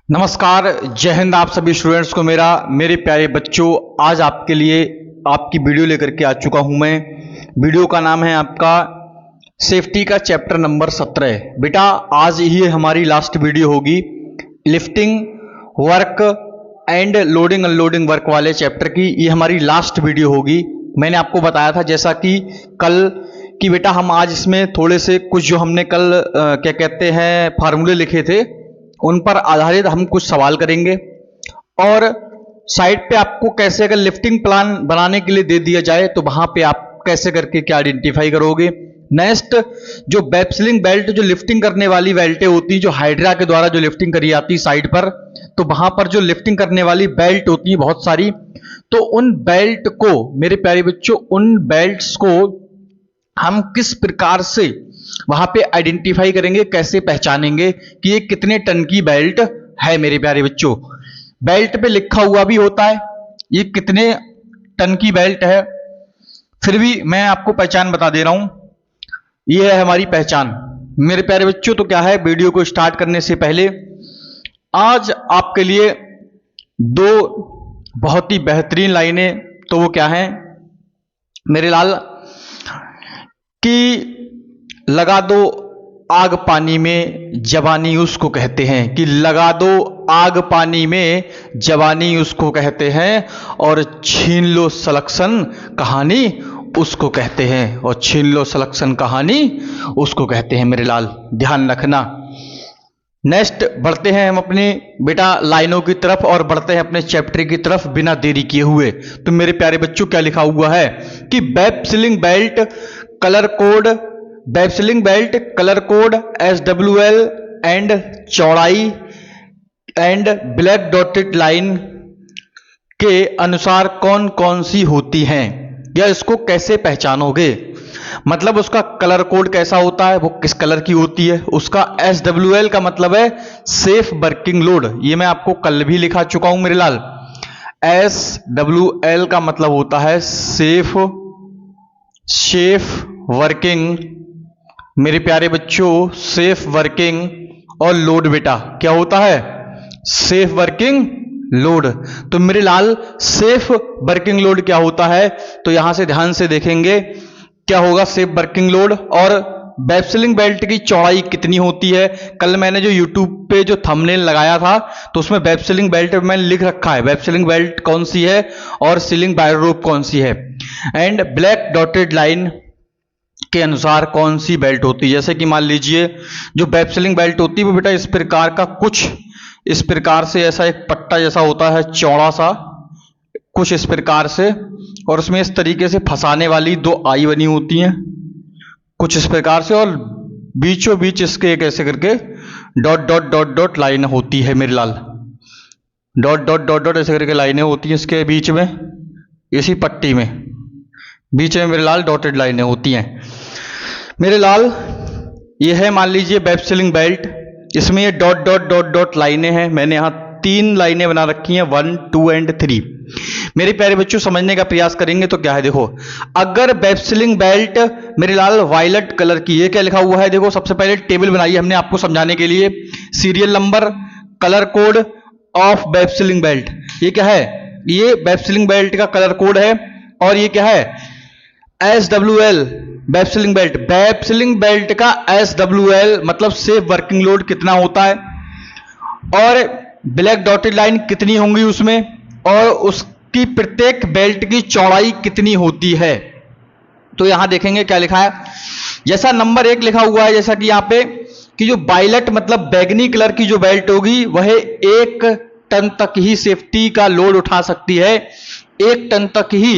नमस्कार, जय हिंद। आप सभी स्टूडेंट्स को मेरे प्यारे बच्चों, आज आपके लिए आपकी वीडियो लेकर के आ चुका हूं मैं। वीडियो का नाम है आपका सेफ्टी का चैप्टर नंबर 17। बेटा आज ही हमारी लास्ट वीडियो होगी lifting work and loading unloading work वाले चैप्टर की। ये हमारी लास्ट वीडियो होगी। मैंने आपको बताया था जैसा कि कल कि बेटा हम आज इसमें थोड़े से कुछ जो हमने कल क्या कहते हैं फार्मूले लिखे थे उन पर आधारित हम कुछ सवाल करेंगे, और साइड पे आपको कैसे अगर लिफ्टिंग प्लान बनाने के लिए दे दिया जाए तो वहां पे आप कैसे करके क्या आइडेंटिफाई करोगे। नेक्स्ट, जो वेब सीलिंग बेल्ट जो लिफ्टिंग करने वाली बेल्टें होती, जो हाइड्रा के द्वारा जो लिफ्टिंग करी जाती साइड पर, तो वहां पर जो लिफ्टिंग करने वाली बेल्ट होती है बहुत सारी, तो उन बेल्ट को मेरे प्यारे बच्चों, उन बेल्ट्स को हम किस प्रकार से वहां पे आइडेंटिफाई करेंगे, कैसे पहचानेंगे कि ये कितने टन की बेल्ट है। मेरे प्यारे बच्चों, बेल्ट पे लिखा हुआ भी होता है ये कितने टन की बेल्ट है, फिर भी मैं आपको पहचान बता दे रहा हूं। ये है हमारी पहचान मेरे प्यारे बच्चों। तो क्या है, वीडियो को स्टार्ट करने से पहले आज आपके लिए दो बहुत ही बेहतरीन लाइनें, तो वो क्या है मेरे लाल, कि लगा दो आग पानी में जवानी उसको कहते हैं, कि लगा दो आग पानी में जवानी उसको कहते हैं, और छीन लो सलेक्शन कहानी उसको कहते हैं, और छीन लो सलेक्शन कहानी उसको कहते हैं। मेरे लाल ध्यान रखना। नेक्स्ट बढ़ते हैं हम अपने बेटा लाइनों की तरफ और बढ़ते हैं अपने चैप्टर की तरफ बिना देरी किए हुए। तो मेरे प्यारे बच्चों क्या लिखा हुआ है कि web ceiling belt colour code, web ceiling belt colour code SWL and चौड़ाई एंड ब्लैक डॉटेड लाइन के अनुसार कौन कौन सी होती हैं, या इसको कैसे पहचानोगे। मतलब उसका कलर कोड कैसा होता है, वो किस कलर की होती है। उसका SWL का मतलब है सेफ वर्किंग लोड, ये मैं आपको कल भी लिखा चुका हूं मेरे लाल। SWL का मतलब होता है सेफ वर्किंग, मेरे प्यारे बच्चों सेफ वर्किंग, और लोड बेटा क्या होता है, सेफ वर्किंग लोड। तो मेरे लाल सेफ वर्किंग लोड क्या होता है, तो यहां से ध्यान से देखेंगे क्या होगा सेफ वर्किंग लोड। और वेब सीलिंग बेल्ट की चौड़ाई कितनी होती है, कल मैंने जो YouTube पे जो थंबनेल लगाया था तो उसमें वेब सीलिंग बेल्ट मैंने लिख रखा है वेब सीलिंग बेल्ट कौन सी है और सीलिंग वायर रोप कौन सी है, एंड ब्लैक डॉटेड लाइन के अनुसार कौन सी बेल्ट होती है। जैसे कि मान लीजिए जो वेब सीलिंग बेल्ट होती है वो बेटा इस प्रकार का, कुछ इस प्रकार से ऐसा एक पट्टा जैसा होता है चौड़ा सा, कुछ इस प्रकार से, और उसमें इस तरीके से फंसाने वाली दो आई बनी होती हैं कुछ इस प्रकार से, और बीचों बीच इसके एक ऐसे करके dot dot dot dot line होती है मेरे लाल, डॉट डॉट डॉट डॉट ऐसे करके लाइनें होती हैं इसके बीच में, इसी पट्टी में बीच में मेरे लाल डॉटेड लाइनें होती हैं मेरे लाल। ये है मान लीजिए वेब सीलिंग बेल्ट, इसमें ये डॉट डॉट डॉट डॉट लाइनें हैं। मैंने यहाँ 3 लाइनें बना रखी हैं, 1, 2 एंड 3। मेरे प्यारे बच्चों समझने का प्रयास करेंगे तो क्या है, देखो अगर वेब सीलिंग बेल्ट मेरे लाल वायलेट कलर की, ये क्या लिखा हुआ है, देखो सबसे पहले टेबल बनाई है हमने आपको समझाने के लिए, serial number colour code of web ceiling belt. ये क्या है, ये वेब सीलिंग बेल्ट का कलर कोड है, और ये क्या है SWL web ceiling belt, web ceiling belt का SWL मतलब सेफ वर्किंग लोड कितना होता है, और ब्लैक डॉटेड लाइन कितनी होंगी उसमें, और उसकी प्रत्येक बेल्ट की चौड़ाई कितनी होती है। तो यहां देखेंगे क्या लिखा है, जैसा नंबर 1 लिखा हुआ है, जैसा कि यहां पे कि जो वायलेट मतलब बैगनी कलर की जो बेल्ट होगी वह 1 टन तक ही सेफ्टी का लोड उठा सकती है, 1 टन तक ही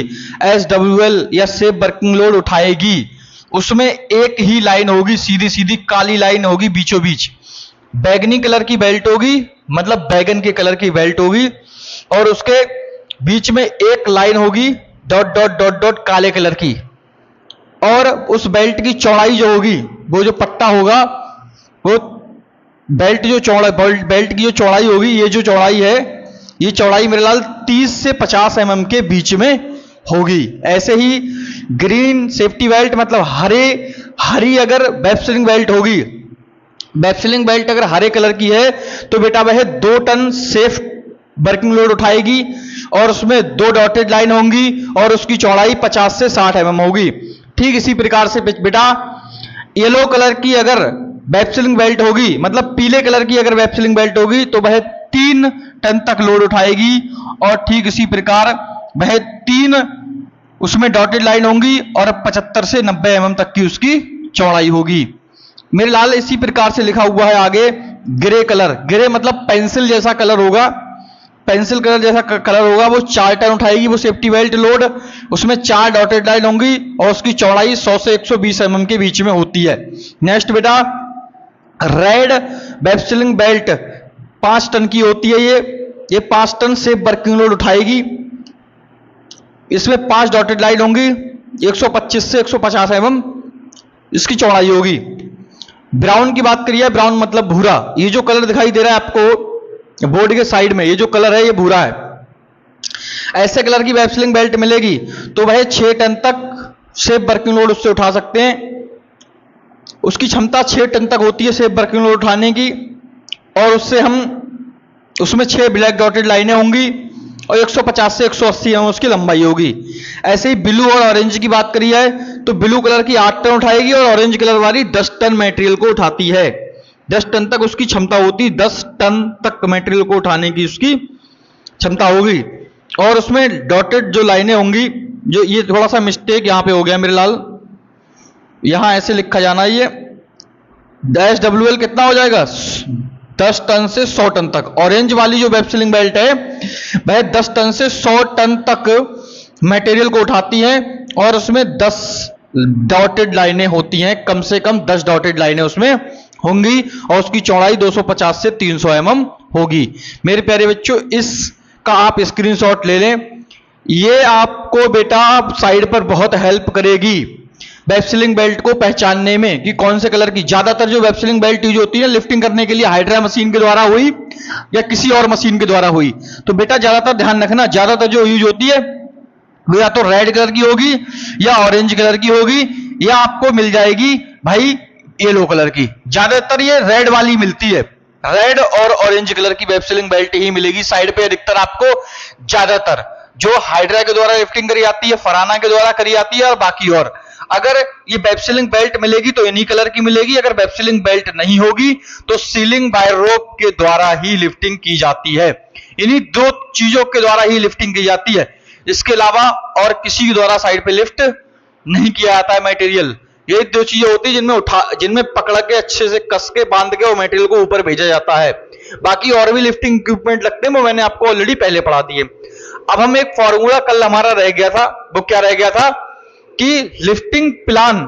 SWL या सेफ वर्किंग लोड उठाएगी। उसमें एक ही लाइन होगी, सीधी सीधी काली लाइन होगी बीचों बीच, बैगनी कलर की बेल्ट होगी मतलब बैगन के कलर की बेल्ट होगी, और उसके बीच में एक लाइन होगी डॉट डॉट डॉट डॉट काले कलर की, और उस बेल्ट की चौड़ाई जो होगी, वो जो पट्टा होगा, वो बेल्ट जो चौड़ा बेल्ट की जो चौड़ाई होगी, ये जो चौड़ाई है, ये चौड़ाई मेरे लाल 30 से 50 mm के बीच में होगी। ऐसे ही ग्रीन सेफ्टी बेल्ट मतलब हरी अगर वेब सीलिंग बेल्ट होगी वेब सीलिंग बेल्ट अगर हरे कलर की है तो बेटा वह 2 टन सेफ वर्किंग लोड उठाएगी और उसमें 2 डॉटेड लाइन होंगी और उसकी चौड़ाई 50 से 60 mm होगी। ठीक इसी प्रकार से बेटा येलो कलर की अगर वेब सीलिंग बेल्ट होगी, मतलब पीले कलर की अगर वेब सीलिंग बेल्ट होगी तो वह 3 टन तक लोड उठाएगी और ठीक इसी प्रकार वह 3 उसमें डॉटेड लाइन होंगी और 75 से 90 mm तक की उसकी चौड़ाई होगी। मेरे लाल इसी प्रकार से लिखा हुआ है आगे ग्रे कलर। ग्रे मतलब पेंसिल जैसा कलर होगा, पेंसिल कलर जैसा कलर होगा, वो 4 टन उठाएगी वो सेफ्टी बेल्ट लोड, उसमें 4 डॉटेड लाइन होंगी और उसकी चौड़ाई 100 से 120 mm के बीच में होती है। नेक्स्ट बेटा red web ceiling belt 5 ton की होती है। ये 5 टन सेफ वर्किंग लोड उठाएगी, इसमें 5 डॉटेड लाइन होंगी, 125 से 150 mm इसकी चौड़ाई होगी। ब्राउन की बात करिए, ब्राउन मतलब भूरा। ये जो कलर दिखाई दे रहा है आपको बोर्ड के साइड में, ये जो कलर है ये भूरा है। ऐसे कलर की वेब सीलिंग बेल्ट मिलेगी तो वह 6 टन तक सेफ वर्किंग लोड उससे उठा सकते हैं। उसकी क्षमता 6 टन तक होती है सेफ वर्किंग लोड उठाने की और उसमें 6 ब्लैक डॉटेड लाइनें होंगी और 150 से 180 mm उसकी लंबाई होगी। ऐसे ही ब्लू और ऑरेंज की बात करी है तो ब्लू कलर की 8 टन उठाएगी और ऑरेंज कलर वाली 10 टन मटेरियल को उठाती है। 10 टन तक उसकी क्षमता होती, 10 टन तक मटेरियल को उठाने की उसकी क्षमता होगी। और उसमें डॉटेड जो लाइनें होंगी, जो ये थोड़ा सा मिस्टेक यहां पे हो गया मेरे लाल, यहां ऐसे लिखा जाना, ये SWL कितना हो जाएगा 10 टन से 100 टन तक। ऑरेंज वाली जो वेब सीलिंग बेल्ट है वह 10 टन से 100 टन तक मटेरियल को उठाती है और उसमें 10 डॉटेड लाइनें होती हैं, कम से कम 10 डॉटेड लाइनें उसमें होंगी और उसकी चौड़ाई 250 से 300 mm होगी। मेरे प्यारे बच्चों इसका आप स्क्रीनशॉट ले लें, ये आपको बेटा साइड पर बहुत हेल्प करेगी वेब सीलिंग बेल्ट को पहचानने में कि कौन से कलर की। ज्यादातर जो वेब सीलिंग बेल्ट यूज होती है लिफ्टिंग करने के लिए हाइड्रा मशीन के द्वारा हुई या किसी और मशीन के द्वारा हुई, तो बेटा ज्यादातर ध्यान रखना, ज्यादातर जो यूज होती है वो या तो रेड कलर की होगी या ऑरेंज कलर की होगी या आपको मिल जाएगी भाई येलो कलर की। ज्यादातर ये रेड वाली मिलती है, रेड और ऑरेंज कलर की वेब सीलिंग बेल्ट ही मिलेगी साइड पे अधिकतर आपको। ज्यादातर जो हाइड्रा के द्वारा लिफ्टिंग करी जाती है, फराना के द्वारा करी जाती है और बाकी और। अगर ये वेब सीलिंग बेल्ट मिलेगी तो इन्हीं कलर की मिलेगी, अगर वेब सीलिंग बेल्ट नहीं होगी तो सीलिंग बाय रोप के द्वारा ही लिफ्टिंग की जाती है। इन्हीं 2 चीजों के द्वारा ही लिफ्टिंग की जाती है, इसके अलावा और किसी के द्वारा साइड पे लिफ्ट नहीं किया जाता है मटेरियल। ये 2 चीजें होती है जिनमें पकड़ के अच्छे से कस के बांध के और मटेरियल को ऊपर भेजा जाता है। बाकी और भी लिफ्टिंग इक्विपमेंट लगते हैं, वो मैंने आपको ऑलरेडी पहले पढ़ा दिए। अब हम एक फॉर्मूला कल हमारा रह गया था, वो क्या रह गया था कि लिफ्टिंग प्लान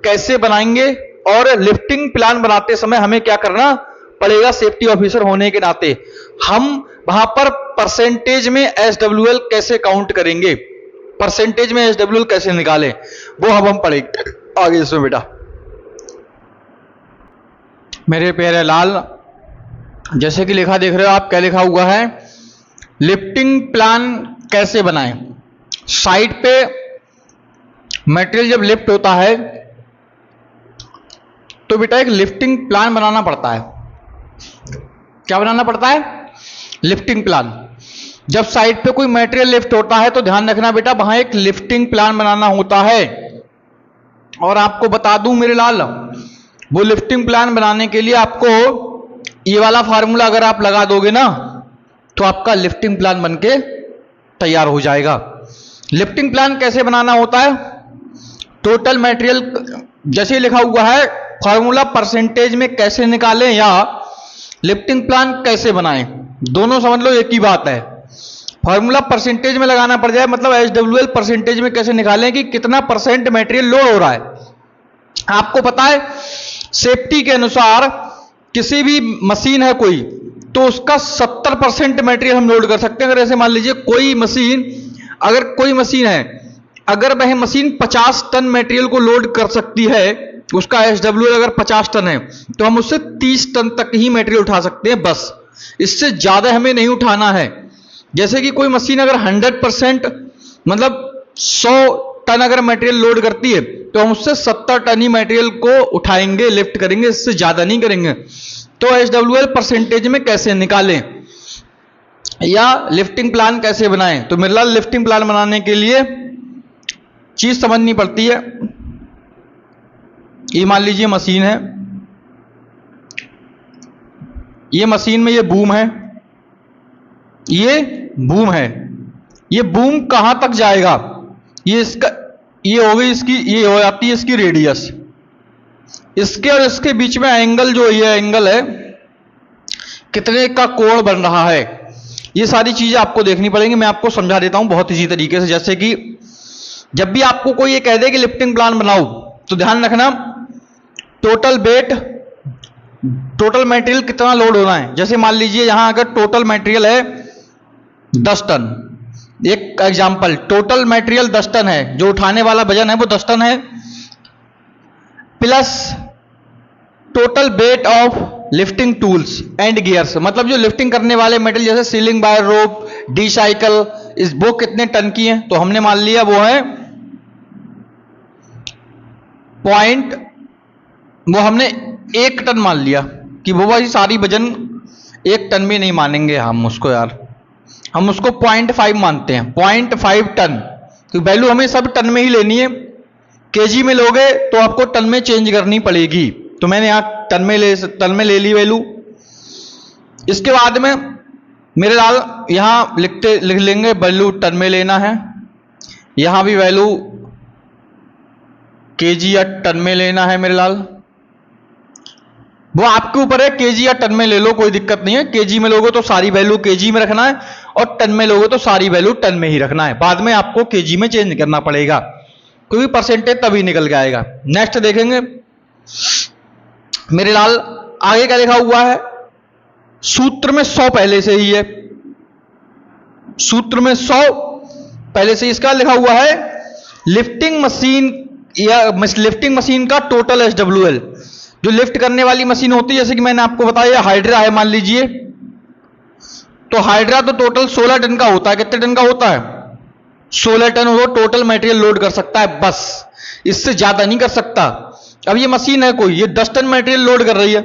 कैसे बनाएंगे और लिफ्टिंग प्लान बनाते समय हमें क्या करना पड़ेगा सेफ्टी ऑफिसर होने के नाते। हम वहां पर परसेंटेज में SWL कैसे काउंट करेंगे, परसेंटेज में SWL कैसे निकालें, वो अब हम पढ़ेंगे आगे इसमें बेटा। मेरे प्यारे लाल, जैसे कि लिखा देख रहे हो आप, क्या लिखा हुआ है, लिफ्टिंग प्लान कैसे बनाएं। साइड पे मटेरियल जब लिफ्ट होता है तो बेटा एक लिफ्टिंग प्लान बनाना पड़ता है। क्या बनाना पड़ता है? Lifting plan. जब साइड पे कोई मटेरियल लिफ्ट होता है तो ध्यान रखना बेटा वहां एक लिफ्टिंग प्लान बनाना होता है। और आपको बता दूं मेरे लाल, वो लिफ्टिंग प्लान बनाने के लिए आपको ये वाला फार्मूला अगर आप लगा दोगे ना तो आपका लिफ्टिंग प्लान बनके तैयार हो जाएगा। लिफ्टिंग प्लान कैसे बनाना होता है? टोटल मटेरियल जैसे लिखा हुआ है फॉर्मूला, परसेंटेज में कैसे निकालें या लिफ्टिंग प्लान कैसे बनाएं, दोनों समझ लो एक ही बात है। फॉर्मूला परसेंटेज में लगाना पड़ जाए, मतलब SWL परसेंटेज में कैसे निकालें कि कितना परसेंट मटेरियल लोड हो रहा है। आपको पता है सेफ्टी के अनुसार किसी भी मशीन है कोई तो उसका 70% मटेरियल हम लोड कर सकते हैं। अगर ऐसे मान लीजिए कोई मशीन है, अगर वह मशीन 50 टन मटेरियल को लोड कर सकती है, उसका SWL अगर 50 टन है तो हम उससे 30 टन तक ही मटेरियल उठा सकते हैं, बस इससे ज्यादा हमें नहीं उठाना है। जैसे कि कोई मशीन अगर 100% मतलब 100 टन अगर मटेरियल लोड करती है तो हम उससे 70 टन ही मटेरियल को उठाएंगे, लिफ्ट करेंगे, इससे ज्यादा नहीं करेंगे। तो SWL परसेंटेज में कैसे निकालें या लिफ्टिंग प्लान कैसे बनाएं? तो मेरे लाल लिफ्टिंग प्लान बनाने के लिए चीज समझनी पड़ती है। ये मान लीजिए मशीन है, ये मशीन में ये बूम है, ये बूम है, ये बूम कहां तक जाएगा? ये इसका, ये हो गई इसकी, ये हो जाती है इसकी रेडियस। इसके और इसके बीच में एंगल, जो ये एंगल है, कितने का कोण बन रहा है, ये सारी चीजें आपको देखनी पड़ेंगी। मैं आपको समझा देता हूं बहुत इजी तरीके से। जैसे कि जब भी आपको कोई ये कह दे कि लिफ्टिंग प्लान बनाओ, तो ध्यान रखना टोटल वेट, टोटल मटेरियल कितना लोड होना है। जैसे मान लीजिए यहां अगर टोटल मटेरियल है 10 टन, एक एग्जांपल, टोटल मटेरियल 10 टन है, जो उठाने वाला वजन है वो 10 टन है, plus total weight of lifting tools and gears, मतलब जो लिफ्टिंग करने वाले मटेरियल जैसे सीलिंग वायर, रोप, डी साइकिल, इस वो कितने टन की है? तो हमने मान लिया वो है वो हमने 1 टन मान लिया कि वो भाई सारी वजन 1 टन में नहीं मानेंगे हम उसको यार, हम उसको 0.5 मानते हैं, 0.5 टन, तो वैल्यू हमें सब टन में ही लेनी है। केजी में लोगे तो आपको टन में चेंज करनी पड़ेगी, तो मैंने यहां टन में ले ली वैल्यू। इसके बाद में मेरे लाल यहां लिख लेंगे वैल्यू टन में लेना है, यहां भी वैल्यू केजी या टन में लेना है मेरे लाल। वो आपके ऊपर है, केजी या टन में ले लो, कोई दिक्कत नहीं है। केजी में लोगे तो सारी वैल्यू केजी में रखना है और टन में लोगे तो सारी वैल्यू टन में ही रखना है। बाद में आपको केजी में चेंज करना पड़ेगा, क्योंकि परसेंटेज तभी निकल के आएगा। नेक्स्ट देखेंगे मेरे लाल, आगे क्या लिखा हुआ है? सूत्र में 100 पहले से ही है, सूत्र में 100 पहले से इसका लिखा हुआ है। लिफ्टिंग मशीन या लिफ्टिंग मशीन का टोटल SWL, जो लिफ्ट करने वाली मशीन होती है, जैसे कि मैंने आपको बताया हाइड्रा है मान लीजिए, तो हाइड्रा तो टोटल 16 टन का होता है। कितने टन का होता है? 16 टन वो टोटल मटेरियल लोड कर सकता है, बस, इससे ज्यादा नहीं कर सकता। अब ये मशीन है कोई, ये 10 टन मटेरियल लोड कर रही है,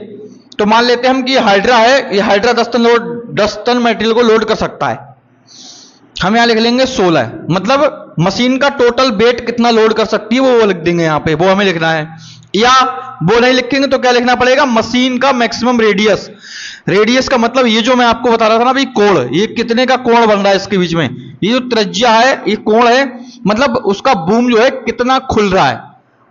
तो मान लेते हैं हम कि ये हाइड्रा है, ये हाइड्रा 10 टन मटेरियल को लोड कर सकता है। हम यहां लिख लेंगे 16, मतलब मशीन का टोटल वेट कितना लोड कर सकती है वो लिख देंगे यहां पे, वो हमें लिखना है। या वो नहीं लिखेंगे तो क्या लिखना पड़ेगा? मशीन का मैक्सिमम रेडियस। रेडियस का मतलब ये जो मैं आपको बता रहा था ना भाई, कोण, ये कितने का कोण बन रहा है इसके बीच में, ये जो त्रिज्या है, ये कोण है, मतलब उसका बूम जो है कितना खुल रहा है,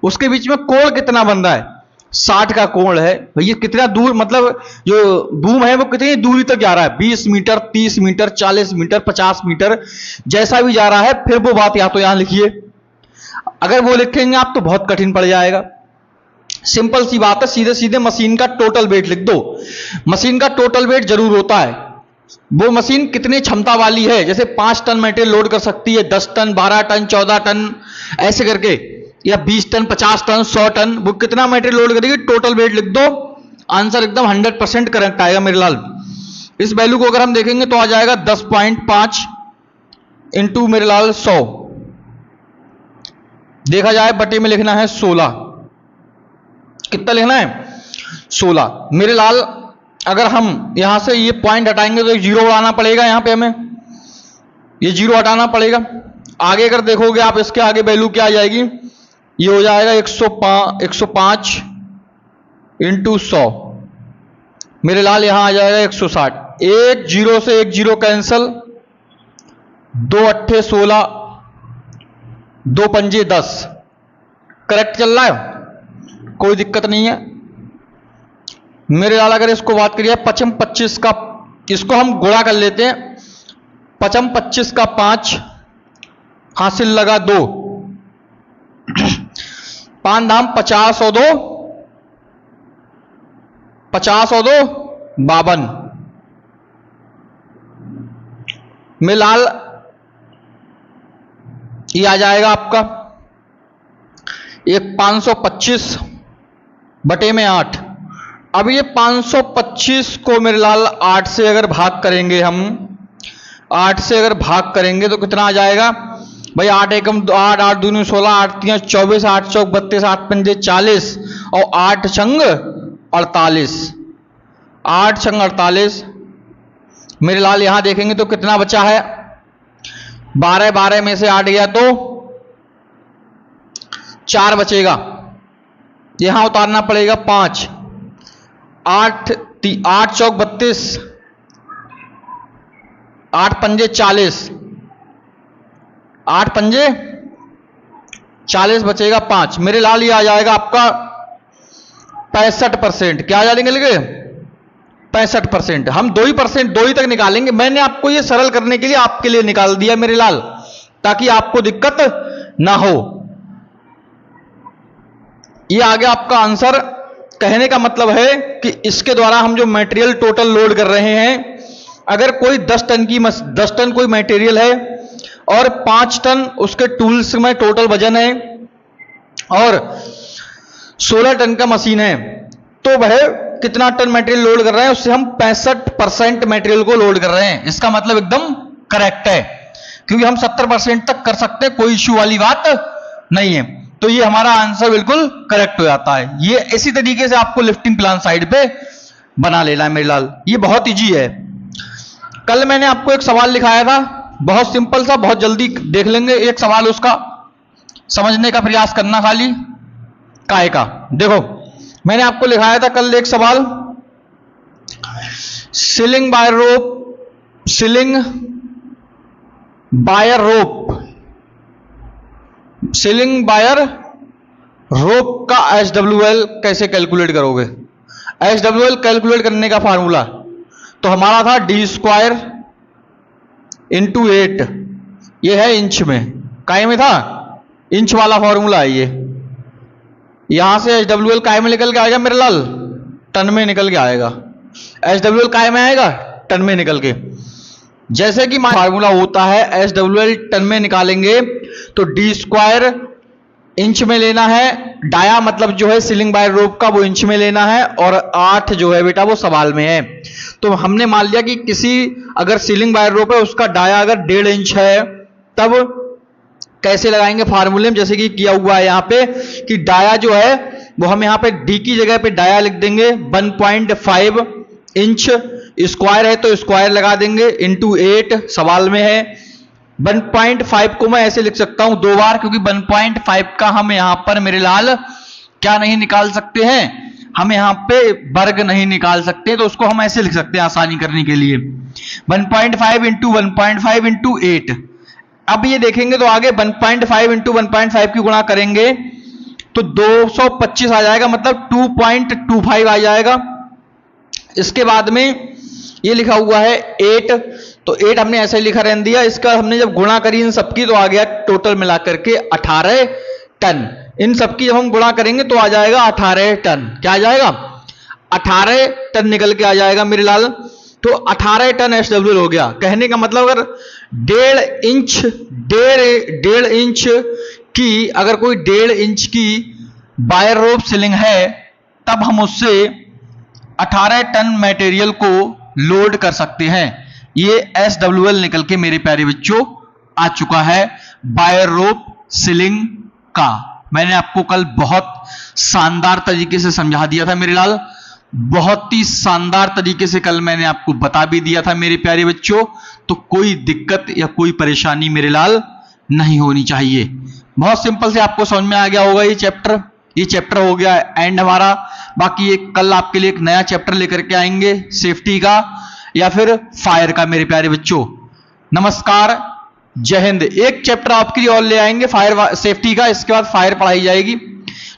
उसके बीच में कोण कितना बन रहा है, 60 का कोण है। भैया कितना दूर, मतलब जो बूम है वो कितनी दूरी तक जा रहा है, 20 मीटर, 30 मीटर, 40 मीटर, 50 मीटर, जैसा भी जा रहा है, फिर वो बात या तो यहां लिखिए। अगर वो लिखेंगे आप तो बहुत कठिन पड़ जाएगा। सिंपल सी बात है, सीधे सीधे मशीन का टोटल वेट लिख दो। मशीन का टोटल वेट जरूर होता है, वो मशीन कितनी क्षमता वाली है, जैसे 5 टन मटेरियल लोड कर सकती है, 10 टन, 12 टन, 14 टन, ऐसे करके, या 20 टन, 50 टन, 100 टन, वो कितना मटेरियल लोड करेगी, टोटल वेट लिख दो। आंसर एकदम 100% करेक्ट आएगा मेरे लाल। इस वैल्यू को अगर हम देखेंगे तो आ जाएगा 10.5 इंटू मेरे लाल 100, देखा जाए बटे में लिखना है 16। कितना लिखना है? 16 मेरे लाल। अगर हम यहां से ये पॉइंट हटाएंगे तो एक जीरो उड़ाना पड़ेगा, यहां पे हमें ये जीरो हटाना पड़ेगा। आगे अगर देखोगे आप, इसके आगे वैल्यू क्या आ जाएगी, ये हो जाएगा 105 इंटू 100 मेरे लाल, यहां आ जाएगा 160। एक जीरो से एक जीरो कैंसल, 2 अट्ठे 16, 2 पंजे 10, करेक्ट चल रहा है, कोई दिक्कत नहीं है मेरे लाल। अगर इसको बात करिए 55 25 का, इसको हम गुणा कर लेते हैं, 55 25 का 5 हासिल लगा 2, 5 दाम 50 और 2 52 में लाल, ये आ जाएगा आपका एक 525 बटे में 8। अब ये 525 को मेरे लाल 8 से अगर भाग करेंगे हम, 8 से अगर भाग करेंगे तो कितना आ जाएगा, भाई 8 एकम 8, 8 दूनी 16, 8 3 24, 8 चौक 32, 8 पंजे 40 और 8 छंग 48। 8 छंग 48 मेरे लाल। यहां देखेंगे तो कितना बचा है, 12, 12 में से 8 गया तो 4 बचेगा, यहां उतारना पड़ेगा 5। 8 चौक 32, 8 पंजे 40, 8 पंजे 40 बचेगा 5। मेरे लाल ये आ जाएगा आपका 65%। क्या आ जाएंगे 65%। हम 2% 2 ही तक निकालेंगे। मैंने आपको ये सरल करने के लिए आपके लिए निकाल दिया मेरे लाल, ताकि आपको दिक्कत ना हो। ये आ गया आपका आंसर। कहने का मतलब है कि इसके द्वारा हम जो मटेरियल टोटल लोड कर रहे हैं, अगर कोई 10 टन कोई मटेरियल है और 5 टन उसके टूल्स में टोटल वजन है और 16 टन का मशीन है, तो वह कितना टन मटेरियल लोड कर रहे हैं, उससे हम 65% मटेरियल को लोड कर रहे हैं। इसका मतलब एकदम करेक्ट है, क्योंकि हम 70% तक कर सकते हैं, कोई इश्यू वाली बात नहीं है। तो ये हमारा आंसर बिल्कुल करेक्ट हो जाता है। ये इसी तरीके से आपको लिफ्टिंग प्लान साइड पे बना लेना है मेरे लाल, ये बहुत इजी है। कल मैंने आपको एक सवाल लिखाया था, बहुत सिंपल सा, बहुत जल्दी देख लेंगे एक सवाल, उसका समझने का प्रयास करना खाली काहे का। देखो मैंने आपको लिखाया था कल एक सवाल, सीलिंग बाय रोप का SWL कैसे कैलकुलेट करोगे। SWL कैलकुलेट करने का फार्मूला तो हमारा था d² × 8, ये है इंच में, काय में था, इंच वाला फॉर्मूला है ये। यहां से SWL काय में निकल के आएगा मेरे लाल, टन में निकल के आएगा। SWL काय में आएगा, टन में निकल के। जैसे कि फार्मूला होता है SWL टन में निकालेंगे तो d² इंच में लेना है, डाया मतलब जो है सीलिंग बाय रोप का वो इंच में लेना है, और 8 जो है बेटा वो सवाल में है। तो हमने मान लिया कि किसी अगर सीलिंग बाय रोप है उसका डाया अगर 1.5 इंच है, तब कैसे लगाएंगे फार्मूले में, जैसे कि किया हुआ है यहाँ पे कि डाया जो है वो हम यहाँ पे डी की जगह पे डाया लिख देंगे 1.5 इंच, स्क्वायर है तो स्क्वायर लगा देंगे, इंटू 8 सवाल में है। 1.5 को मैं ऐसे लिख सकता हूं 2 बार, क्योंकि 1.5 का हम यहां पर मेरे लाल क्या नहीं निकाल सकते हैं, हम यहां पे वर्ग नहीं निकाल सकते, तो उसको हम ऐसे लिख सकते हैं आसानी करने के लिए 1.5 इंटू 1.5 इंटू 8। अब ये देखेंगे तो आगे 1.5 इंटू 1.5 की गुणा करेंगे तो 225 आ जाएगा, मतलब 2.25 आ जाएगा। इसके बाद में ये लिखा हुआ है 8, तो 8 हमने ऐसे लिखा रहने दिया। इसका हमने जब गुणा करी इन सबकी तो आ गया टोटल मिला करके 18 टन। इन सबकी जब हम गुणा करेंगे तो आ जाएगा 18 टन। क्या आ जाएगा, 18 टन निकल के आ जाएगा मेरे लाल। तो 18 टन SWL हो गया। कहने का मतलब अगर 1.5 इंच की, अगर कोई 1.5 इंच की बाय रोप सीलिंग है, तब हम उससे 18 टन मटेरियल को लोड कर सकते हैं। ये SWL निकल के मेरे प्यारे बच्चों आ चुका है बाय रोप सीलिंग का। मैंने आपको कल बहुत शानदार तरीके से समझा दिया था मेरे लाल, बहुत ही शानदार तरीके से कल मैंने आपको बता भी दिया था मेरे प्यारे बच्चों। तो कोई दिक्कत या कोई परेशानी मेरे लाल नहीं होनी चाहिए। बहुत सिंपल से आपको समझ में आ गया होगा ये चैप्टर हो गया एंड हमारा। बाकी एक कल आपके लिए एक नया चैप्टर लेकर के आएंगे सेफ्टी का या फिर फायर का मेरे प्यारे बच्चों। नमस्कार, जय हिंद। एक चैप्टर आपके लिए और ले आएंगे फायर सेफ्टी का, इसके बाद फायर पढ़ाई जाएगी,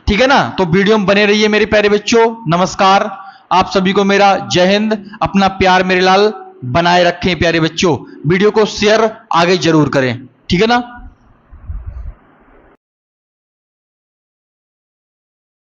ठीक है ना। तो वीडियो में बने रहिए मेरे प्यारे बच्चों। नमस्कार, आप सभी को मेरा जय हिंद। अपना प्यार मेरे लाल बनाए रखें प्यारे बच्चों। वीडियो को शेयर आगे जरूर करें, ठीक है ना।